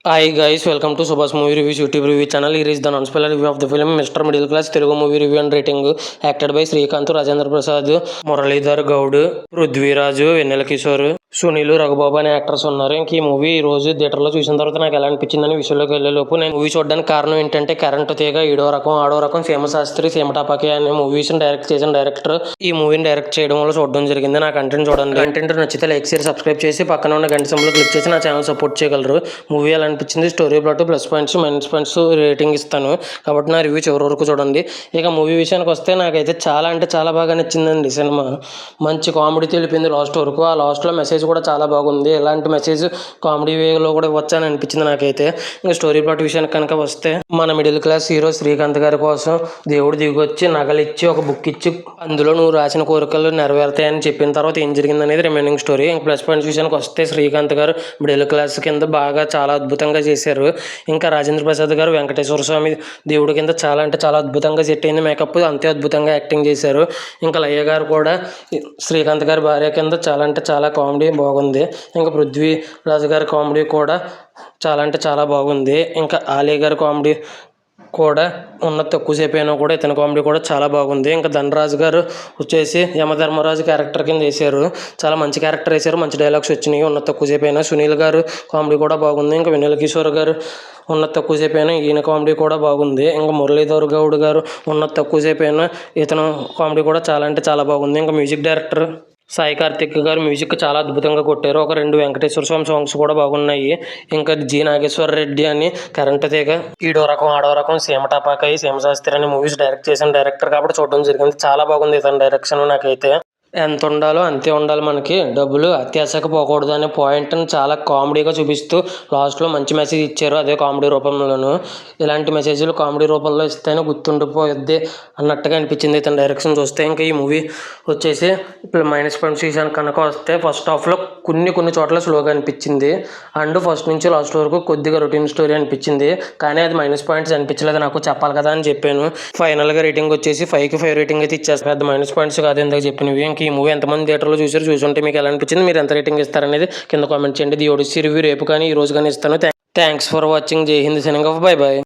Hi guys, welcome to Subhash Movie Reviews YouTube review channel. Here is the non-spoiler review of the film Mr. Middle Class Telugu movie review and rating. Acted by Srikanth, Rajendra Prasad, Muralidhar Gaud, Prithviraj, Vennela Kishore, Sunil Raghubabu అనే actors ఉన్నారు. ఇంక ఈ movie ఈ రోజు థియేటర్లో చూసిన తర్వాత నాకు ఎలా అనిపించిందని విషయంలోకి వెళ్ళేలోపు నేను మూవీ చూడడానికి కారణం ఏంటంటే కరెంట్ తీగ ఈడో రకం ఆడో రకం సీమశాస్త్రి సీమటాపాకి అనే మూవీస్ని డైరెక్ట్ చేసిన డైరెక్టర్ ఈ మూవీని డైరెక్ట్ చేయడం వల్ల చూడడం జరిగింది. నా కంటెంట్ చూడండి. కంటెంట్ నచ్చితే లైక్ షేర్ సబ్స్క్రైబ్ చేసి పక్కన ఉన్న గంట సింబల్ క్లిక్ చేసి నా ఛానల్ సపోర్ట్ చేయగలరు. మూవీ ఎలా అనిపించింది, story plot, plus points minus points rating ఇస్తాను కాబట్టి నా రివ్యూ చివరి వరకు చూడండి. ఇక మూవీ విషయానికి వస్తే నాకైతే చాలా అంటే చాలా బాగా నచ్చిందండి సినిమా. మంచి కామెడీ తెలిపింది లాస్ట్ వరకు. ఆ లాస్ట్లో మెసేజ్ కూడా చాలా బాగుంది. ఎలాంటి మెసేజ్ కామెడీ వేలో కూడా ఇవ్వచ్చని అనిపించింది నాకైతే. ఇంకా స్టోరీ ప్లాట్ విషయానికి కనుక వస్తే మన మిడిల్ క్లాస్ హీరో శ్రీకాంత్ గారి కోసం దేవుడు దిగొచ్చి నగలిచ్చి ఒక బుక్ ఇచ్చి అందులో నువ్వు రాసిన కోరికలు నెరవేరుతాయని చెప్పిన తర్వాత ఏం జరిగింది అనేది రిమైనింగ్ స్టోరీ. ఇంకా ప్లస్ పాయింట్స్ విషయానికి వస్తే శ్రీకాంత్ గారు మిడిల్ క్లాస్ కింద బాగా చాలా అద్భుతంగా చేశారు. ఇంకా రాజేంద్ర ప్రసాద్ గారు వెంకటేశ్వర స్వామి దేవుడి కింద చాలా అంటే చాలా అద్భుతంగా సెట్ అయింది. మేకప్ అంతే అద్భుతంగా యాక్టింగ్ చేశారు. ఇంకా లయ్య గారు కూడా శ్రీకాంత్ గారి భార్య కింద చాలా అంటే చాలా కామెడీ బాగుంది. ఇంకా పృథ్వీరాజు గారి కామెడీ కూడా చాలా అంటే చాలా బాగుంది. ఇంకా ఆలియా గారి కామెడీ కూడా ఉన్న తక్కువసేపు అయినా కూడా ఇతని కామెడీ కూడా చాలా బాగుంది. ఇంకా ధనరాజు గారు వచ్చేసి యమధర్మరాజు క్యారెక్టర్ కింద వేశారు. చాలా మంచి క్యారెక్టర్ వేశారు, మంచి డైలాగ్స్ వచ్చినాయి ఉన్న తక్కువసేపు అయినా. సునీల్ గారు కామెడీ కూడా బాగుంది. ఇంకా వెన్నెల కిషోర్ గారు ఉన్న తక్కువసేపు అయినా ఈయన కామెడీ కూడా బాగుంది. ఇంకా మురళీధర్ గౌడ్ గారు ఉన్న తక్కువసేపు అయినా ఇతను కామెడీ కూడా చాలా అంటే చాలా బాగుంది. ఇంకా మ్యూజిక్ డైరెక్టర్ సాయి కార్తిక్ గారు మ్యూజిక్ చాలా అద్భుతంగా కొట్టారు. ఒక 2 వెంకటేశ్వర స్వామి సాంగ్స్ కూడా బాగున్నాయి. ఇంకా జి నాగేశ్వర రెడ్డి అని కరెంట్ తీగ ఈడో రకం ఆడో రకం సీమటాపాకాయి సీమశాస్త్రి అనే మూవీస్ డైరెక్ట్ చేసిన డైరెక్టర్ కాబట్టి చూడడం జరిగింది. చాలా బాగుంది ఇతని డైరెక్షన్. నాకైతే ఎంత ఉండాలో అంతే ఉండాలి, మనకి డబ్బులు అత్యాశకు పోకూడదు అనే పాయింట్ని చాలా కామెడీగా చూపిస్తూ లాస్ట్లో మంచి మెసేజ్ ఇచ్చారు. అదే కామెడీ రూపంలోనూ. ఇలాంటి మెసేజ్లు కామెడీ రూపంలో ఇస్తేనే గుర్తుండిపోద్ది అన్నట్టుగా అనిపించింది ఇతని డైరెక్షన్ చూస్తే. ఇంకా ఈ మూవీ వచ్చేసి ఇప్పుడు మైనస్ పాయింట్స్ విషయానికి కనుక వస్తే ఫస్ట్ హాఫ్లో కొన్ని చోట్ల స్లోగా అనిపించింది. అండ్ ఫస్ట్ నుంచి లాస్ట్ వరకు కొద్దిగా రొటీన్ స్టోరీ అనిపించింది. కానీ అది మైనస్ పాయింట్స్ అనిపించలేదు నాకు, చెప్పాలి కదా అని చెప్పాను. ఫైనల్గా రేటింగ్ వచ్చేసి 5కి 5 రేటింగ్ అయితే ఇచ్చేస్తారు. పెద్ద మైనస్ పాయింట్స్ కాదు ఇందాక చెప్పినవి. ఇంక ఈ మూవీ ఎంతమంది థియేటర్లో చూసుంటే మీకు ఎలా అనిపించింది, మీరు ఎంత రేటింగ్ ఇస్తారనేది కింద కామెంట్ చేయండి. ది ఒడిస్సీ రివ్యూ రేపు కానీ ఈ రోజు కానీ ఇస్తాను. Thanks for watching. Jai Hind, signing off. Bye by.